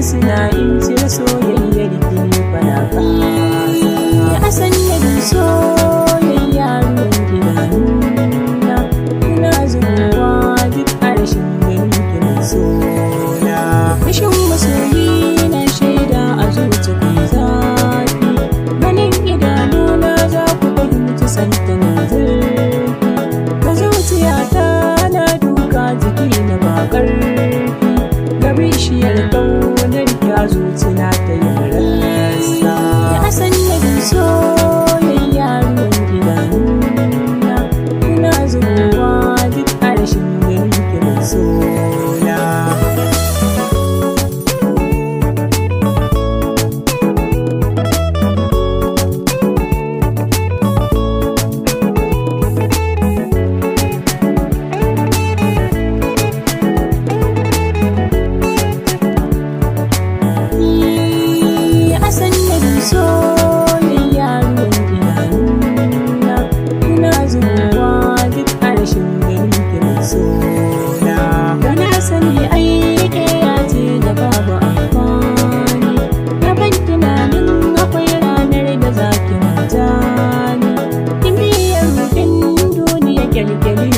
suna in cire soyayyar ki bana fasa a sanadin soyayya ruwan idanuna ina zuwa duk a rashin ganin ki mai sona rashin masoyi na shaida a zuci kun zafi ganin idanuna za ku fahimci santanin zurfi da zuciyata na duka jiki na bakar ga bishiyar ƙaunar ya zuci na ta yin rasa a sanadin soyayya ruwan idanuna ina zuwa duk a rashin ganin ki mai sona. Soyayya ruwan idanuna ina zuwa duk a rashin ganin ki mai sona. Da na sani aike ya ce da babu amfani na ban tunanin akwai ranar da za ki manta ni. Kin biyar rufin duniya kyalkyali